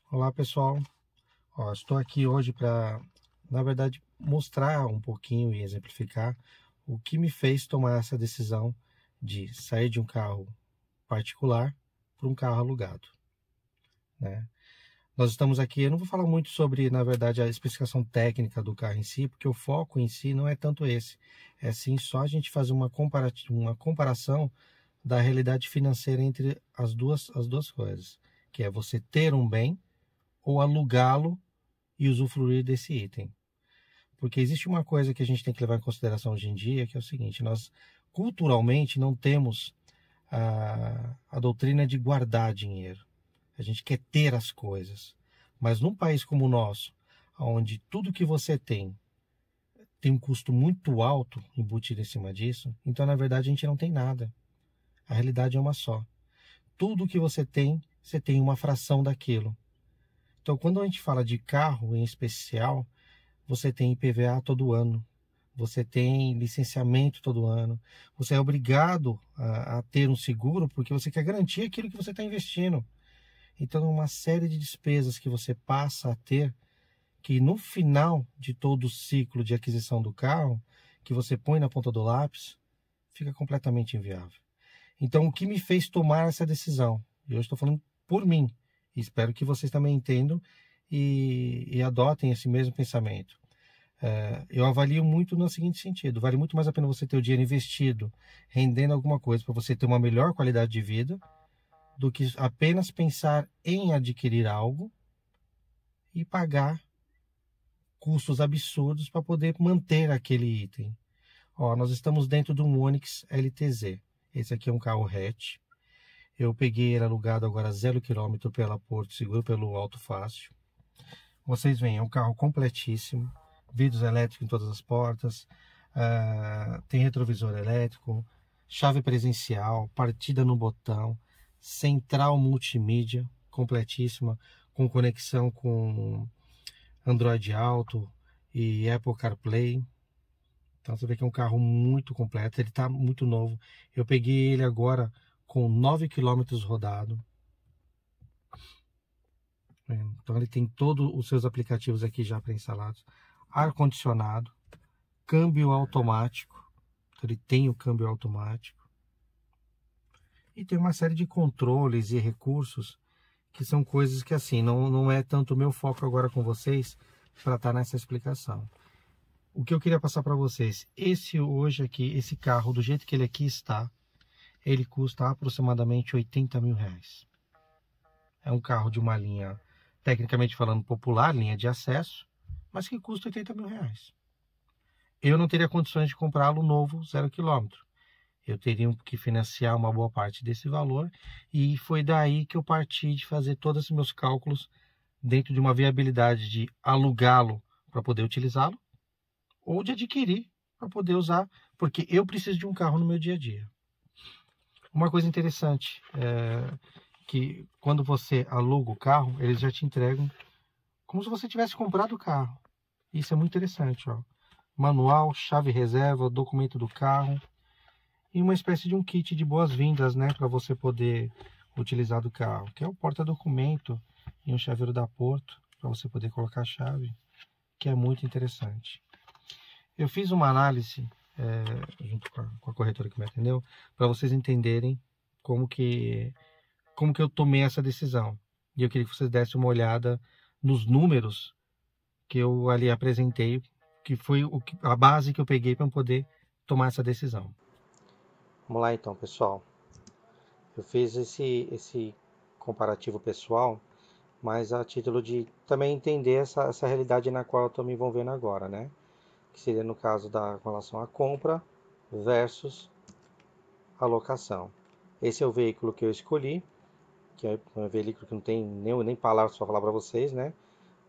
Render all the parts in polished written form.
Olá pessoal, estou aqui hoje para, na verdade, mostrar um pouquinho e exemplificar o que me fez tomar essa decisão de sair de um carro particular para um carro alugado, né? Nós estamos aqui, eu não vou falar muito sobre, na verdade, a especificação técnica do carro em si, porque o foco em si não é tanto esse, é sim só a gente fazer uma comparação da realidade financeira entre as duas coisas, que é você ter um bem ou alugá-lo e usufruir desse item. Porque existe uma coisa que a gente tem que levar em consideração hoje em dia, que é o seguinte: nós culturalmente não temos a doutrina de guardar dinheiro. A gente quer ter as coisas. Mas num país como o nosso, onde tudo que você tem um custo muito alto embutido em cima disso, então na verdade a gente não tem nada. A realidade é uma só. Tudo que você tem uma fração daquilo. Então quando a gente fala de carro em especial, você tem IPVA todo ano, você tem licenciamento todo ano, você é obrigado a ter um seguro porque você quer garantir aquilo que você está investindo. Então, é uma série de despesas que você passa a ter, que no final de todo o ciclo de aquisição do carro, que você põe na ponta do lápis, fica completamente inviável. Então, o que me fez tomar essa decisão? E eu estou falando por mim, e espero que vocês também entendam e adotem esse mesmo pensamento. Eu avalio muito no seguinte sentido: vale muito mais a pena você ter o dinheiro investido, rendendo alguma coisa para você ter uma melhor qualidade de vida, do que apenas pensar em adquirir algo e pagar custos absurdos para poder manter aquele item. Nós estamos dentro de um Onix LTZ. Esse aqui é um carro hatch. Eu peguei ele alugado agora 0 km pela Porto Seguro, pelo Auto Fácil. Vocês veem, é um carro completíssimo. Vidros elétricos em todas as portas. Tem retrovisor elétrico. Chave presencial. Partida no botão. Central multimídia completíssima. Com conexão com Android Auto e Apple CarPlay. Então você vê que é um carro muito completo. Ele está muito novo. Eu peguei ele agora com 9 km rodado. Então ele tem todos os seus aplicativos aqui já pré-instalados. Ar-condicionado, câmbio automático. Então ele tem o câmbio automático. E tem uma série de controles e recursos que são coisas que assim, não é tanto o meu foco agora com vocês para estar nessa explicação. O que eu queria passar para vocês, hoje aqui, esse carro, do jeito que ele aqui está, ele custa aproximadamente 80 mil reais. É um carro de uma linha, tecnicamente falando, popular, linha de acesso, mas que custa 80 mil reais. Eu não teria condições de comprá-lo novo, 0 km. Eu teria que financiar uma boa parte desse valor, e foi daí que eu parti de fazer todos os meus cálculos dentro de uma viabilidade de alugá-lo para poder utilizá-lo, ou de adquirir para poder usar, porque eu preciso de um carro no meu dia a dia. Uma coisa interessante é que quando você aluga o carro, eles já te entregam como se você tivesse comprado o carro. Isso é muito interessante, ó. Manual, chave reserva, documento do carro e uma espécie de um kit de boas-vindas, né, para você poder utilizar do carro, que é o porta-documento e um chaveiro da Porto para você poder colocar a chave, que é muito interessante. Eu fiz uma análise junto com a corretora que me atendeu, para vocês entenderem como que eu tomei essa decisão. E eu queria que vocês dessem uma olhada nos números que eu ali apresentei, que foi a base que eu peguei para poder tomar essa decisão. Vamos lá então, pessoal. Eu fiz esse comparativo pessoal, mas a título de também entender essa realidade na qual eu estou me envolvendo agora, né? Que seria no caso com relação à compra versus a locação. Esse é o veículo que eu escolhi, que é um veículo que não tem nem palavras para falar para vocês, né?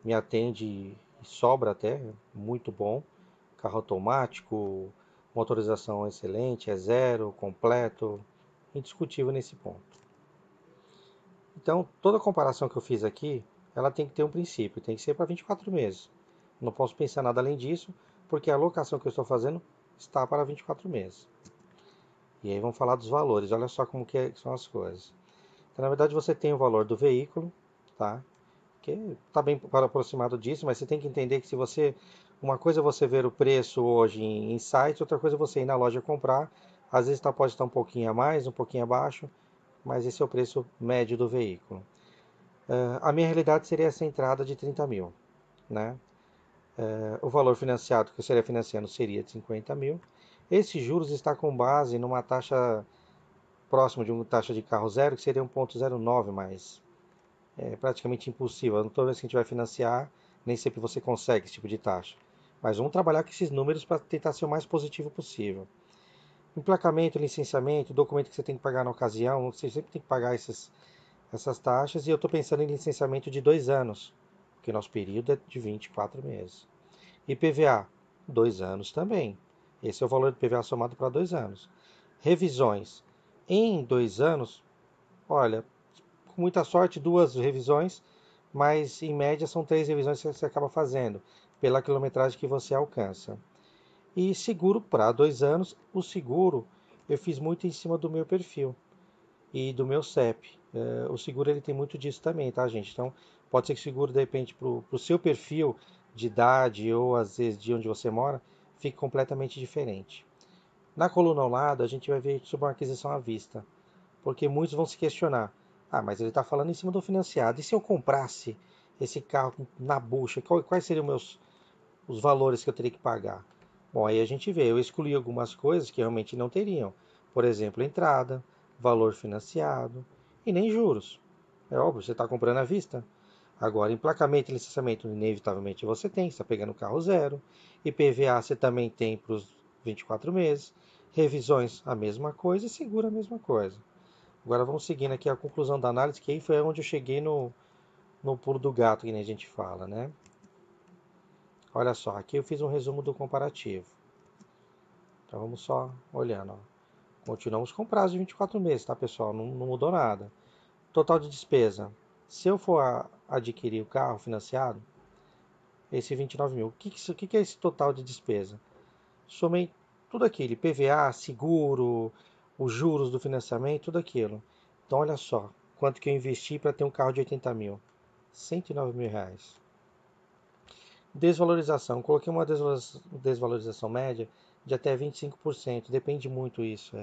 Me atende e sobra até, muito bom. Carro automático, motorização excelente, é zero, completo, indiscutível nesse ponto. Então, toda comparação que eu fiz aqui, ela tem que ter um princípio, tem que ser para 24 meses. Não posso pensar nada além disso, porque a alocação que eu estou fazendo está para 24 meses. E aí vamos falar dos valores, olha só como que são as coisas. Então, na verdade, você tem o valor do veículo, tá? porque está bem aproximado disso, mas você tem que entender que se você... Uma coisa é você ver o preço hoje em sites, outra coisa é você ir na loja comprar. Às vezes pode estar um pouquinho a mais, um pouquinho abaixo, mas esse é o preço médio do veículo. A minha realidade seria essa entrada de 30 mil, né? O valor financiado que eu estaria financiando seria de 50 mil. Esses juros está com base numa taxa próxima de uma taxa de carro zero, que seria 1,09 mais. É praticamente impossível. Toda vez que a gente vai financiar, nem sempre você consegue esse tipo de taxa. Mas vamos trabalhar com esses números para tentar ser o mais positivo possível. Emplacamento, licenciamento, documento que você tem que pagar na ocasião, você sempre tem que pagar essas taxas. E eu estou pensando em licenciamento de 2 anos, porque nosso período é de 24 meses. IPVA, 2 anos também. Esse é o valor do IPVA somado para 2 anos. Revisões, em 2 anos, olha, com muita sorte, 2 revisões, mas em média são 3 revisões que você acaba fazendo, pela quilometragem que você alcança. E seguro para 2 anos, o seguro eu fiz muito em cima do meu perfil e do meu CEP. O seguro ele tem muito disso também, tá, gente? Então, pode ser que o seguro, de repente, para o seu perfil de idade ou às vezes de onde você mora, fique completamente diferente. Na coluna ao lado, a gente vai ver sobre uma aquisição à vista, porque muitos vão se questionar. Ah, mas ele está falando em cima do financiado. E se eu comprasse esse carro na bucha, quais seriam os valores que eu teria que pagar? Bom, aí a gente vê, eu excluí algumas coisas que realmente não teriam. Por exemplo, entrada, valor financiado e nem juros. É óbvio, você está comprando à vista. Agora, emplacamento e licenciamento, inevitavelmente você tem, você está pegando o carro zero. IPVA você também tem para os 24 meses. Revisões, a mesma coisa e seguro a mesma coisa. Agora vamos seguindo aqui a conclusão da análise, que aí foi onde eu cheguei no pulo do gato, que nem a gente fala, né? Olha só, aqui eu fiz um resumo do comparativo. Então vamos só olhando, ó. Continuamos com prazo de 24 meses, tá, pessoal? Não mudou nada. Total de despesa. Se eu for adquirir o carro financiado, esse 29 mil, o que é esse total de despesa? Somei tudo aquilo, IPVA, seguro, os juros do financiamento, tudo aquilo. Então olha só, quanto que eu investi para ter um carro de 80 mil. R$ 109.000. Desvalorização. Coloquei uma desvalorização média de até 25%. Depende muito isso.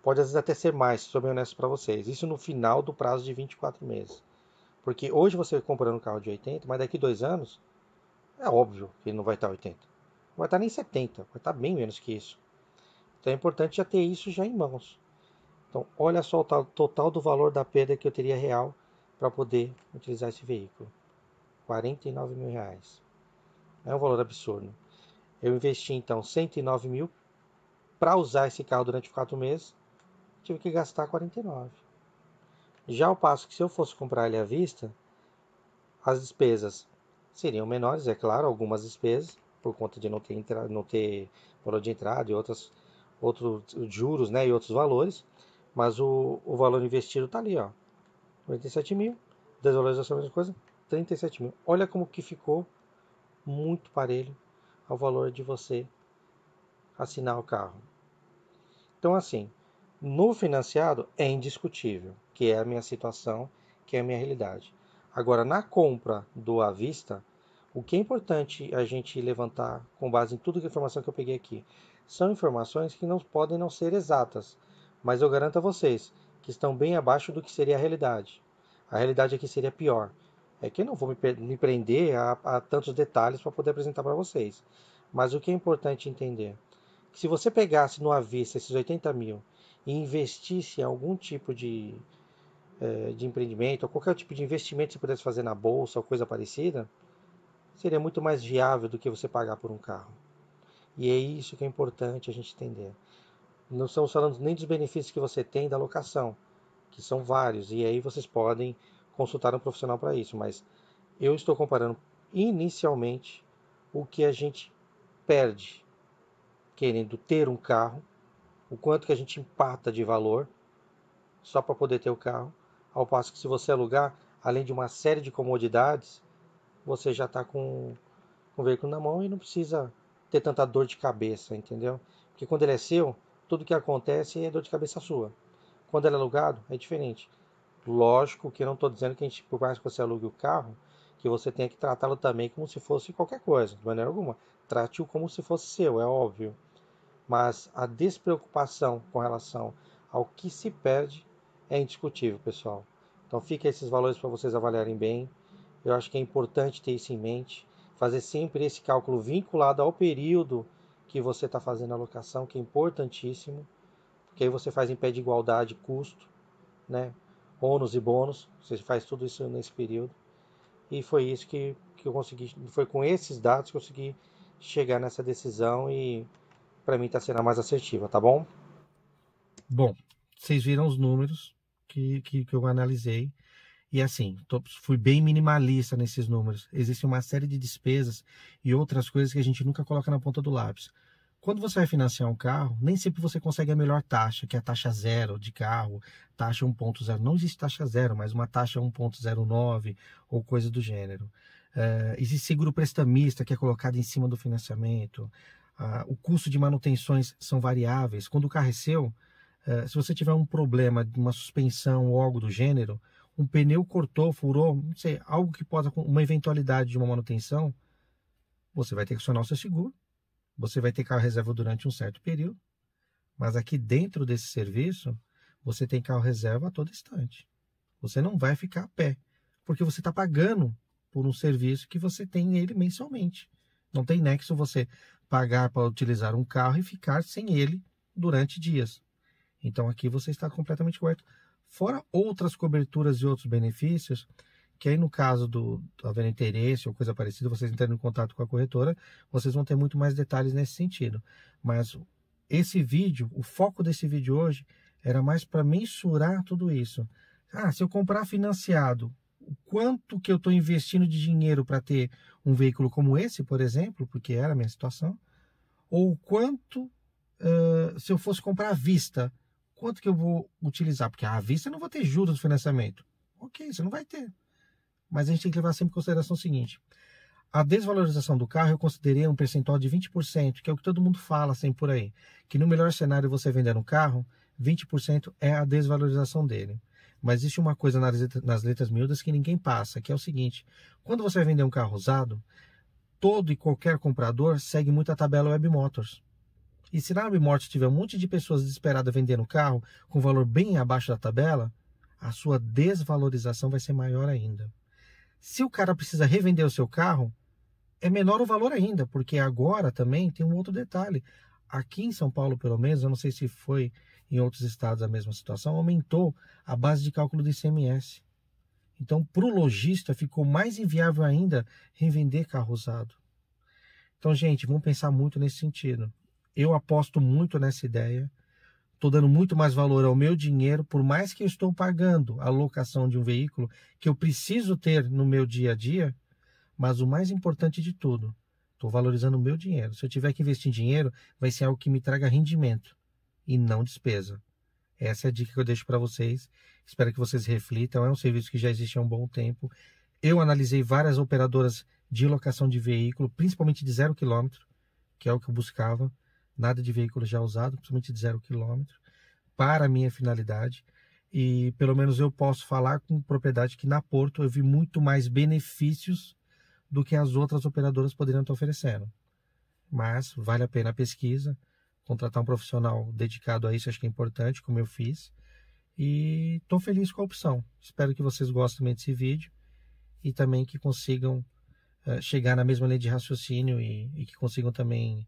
Pode às vezes até ser mais, se sou bem honesto para vocês. Isso no final do prazo de 24 meses. Porque hoje você comprando um carro de 80, mas daqui 2 anos, é óbvio que ele não vai estar 80. Não vai estar nem 70, vai estar bem menos que isso. Então é importante já ter isso já em mãos. Então olha só o total do valor da perda que eu teria real para poder utilizar esse veículo. R$ 49.000. É um valor absurdo. Eu investi então 109 mil para usar esse carro durante 4 meses, tive que gastar 49. Já ao passo que se eu fosse comprar ele à vista, as despesas seriam menores, é claro, algumas despesas, por conta de não ter valor de entrada e outros juros, né, e outros valores, mas o valor investido está ali, ó, 97 mil, desvalorização é a mesma coisa, 37 mil. Olha como que ficou muito parelho ao valor de você assinar o carro. Então, assim, no financiado é indiscutível, que é a minha situação, que é a minha realidade. Agora, na compra do à vista, o que é importante a gente levantar com base em tudo que a informação que eu peguei aqui, são informações que não podem não ser exatas, mas eu garanto a vocês que estão bem abaixo do que seria a realidade. A realidade aqui seria pior. É que eu não vou me prender a tantos detalhes para poder apresentar para vocês. Mas o que é importante entender? Se você pegasse no à vista esses 80 mil e investisse em algum tipo de empreendimento, ou qualquer tipo de investimento que você pudesse fazer na bolsa ou coisa parecida, seria muito mais viável do que você pagar por um carro. E é isso que é importante a gente entender. Não estamos falando nem dos benefícios que você tem da locação, que são vários, e aí vocês podem consultar um profissional para isso, mas eu estou comparando inicialmente o que a gente perde querendo ter um carro, o quanto que a gente empata de valor só para poder ter o carro, ao passo que se você alugar, além de uma série de comodidades, você já está com o veículo na mão e não precisa ter tanta dor de cabeça, entendeu? Porque quando ele é seu, tudo que acontece é dor de cabeça sua. Quando ele é alugado, é diferente. Lógico que eu não estou dizendo que a gente, por mais que você alugue o carro, que você tenha que tratá-lo também como se fosse qualquer coisa, de maneira alguma. Trate-o como se fosse seu, é óbvio. Mas a despreocupação com relação ao que se perde é indiscutível, pessoal. Então fica esses valores para vocês avaliarem bem. Eu acho que é importante ter isso em mente, fazer sempre esse cálculo vinculado ao período que você está fazendo a locação, que é importantíssimo, porque aí você faz em pé de igualdade custo, né? Ônus e bônus, você faz tudo isso nesse período. E foi isso que eu consegui, foi com esses dados que eu consegui chegar nessa decisão e para mim está sendo a mais assertiva, tá bom? Bom, vocês viram os números que eu analisei. E assim, fui bem minimalista nesses números. Existe uma série de despesas e outras coisas que a gente nunca coloca na ponta do lápis. Quando você vai financiar um carro, nem sempre você consegue a melhor taxa, que é a taxa zero de carro, taxa 1.0. Não existe taxa zero, mas uma taxa 1.09 ou coisa do gênero. Existe seguro prestamista, que é colocado em cima do financiamento. O custo de manutenções são variáveis. Quando o carro é seu, se você tiver um problema de uma suspensão ou algo do gênero, um pneu cortou, furou, não sei, algo que possa, uma eventualidade de uma manutenção, você vai ter que acionar o seu seguro, você vai ter carro reserva durante um certo período, mas aqui dentro desse serviço, você tem carro reserva a todo instante. Você não vai ficar a pé, porque você está pagando por um serviço que você tem ele mensalmente. Não tem nexo você pagar para utilizar um carro e ficar sem ele durante dias. Então aqui você está completamente correto. Fora outras coberturas e outros benefícios, que aí no caso do haver interesse ou coisa parecida, vocês entrando em contato com a corretora, vocês vão ter muito mais detalhes nesse sentido. Mas esse vídeo, o foco desse vídeo hoje, era mais para mensurar tudo isso. Se eu comprar financiado, o quanto que eu estou investindo de dinheiro para ter um veículo como esse, por exemplo, porque era a minha situação, ou quanto, se eu fosse comprar à vista, quanto que eu vou utilizar? Porque à vista eu não vou ter juros do financiamento. Ok, você não vai ter. Mas a gente tem que levar sempre em consideração o seguinte. A desvalorização do carro eu considerei um percentual de 20%, que é o que todo mundo fala sempre por aí. Que no melhor cenário você vender um carro, 20% é a desvalorização dele. Mas existe uma coisa nas letras miúdas que ninguém passa, que é o seguinte. Quando você vai vender um carro usado, todo e qualquer comprador segue muito a tabela Web Motors. E se na Web Motors tiver um monte de pessoas desesperadas vendendo carro com valor bem abaixo da tabela, a sua desvalorização vai ser maior ainda. Se o cara precisa revender o seu carro, é menor o valor ainda, porque agora também tem um outro detalhe. Aqui em São Paulo, pelo menos, eu não sei se foi em outros estados a mesma situação, aumentou a base de cálculo do ICMS. Então, para o lojista, ficou mais inviável ainda revender carro usado. Então, gente, vamos pensar muito nesse sentido. Eu aposto muito nessa ideia. Estou dando muito mais valor ao meu dinheiro, por mais que eu estou pagando a locação de um veículo que eu preciso ter no meu dia a dia, mas o mais importante de tudo, estou valorizando o meu dinheiro. Se eu tiver que investir em dinheiro, vai ser algo que me traga rendimento e não despesa. Essa é a dica que eu deixo para vocês. Espero que vocês reflitam. É um serviço que já existe há um bom tempo. Eu analisei várias operadoras de locação de veículo, principalmente de 0 km, que é o que eu buscava. Nada de veículo já usado, principalmente de 0 km, para a minha finalidade. E pelo menos eu posso falar com propriedade que na Porto eu vi muito mais benefícios do que as outras operadoras poderiam estar oferecendo. Mas vale a pena a pesquisa, contratar um profissional dedicado a isso, acho que é importante, como eu fiz. E estou feliz com a opção. Espero que vocês gostem também desse vídeo e também que consigam chegar na mesma linha de raciocínio e que consigam também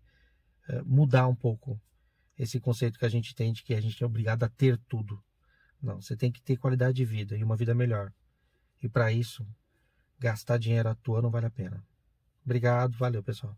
mudar um pouco esse conceito que a gente tem de que a gente é obrigado a ter tudo. Não, você tem que ter qualidade de vida e uma vida melhor. E para isso, gastar dinheiro à toa não vale a pena. Obrigado, valeu pessoal.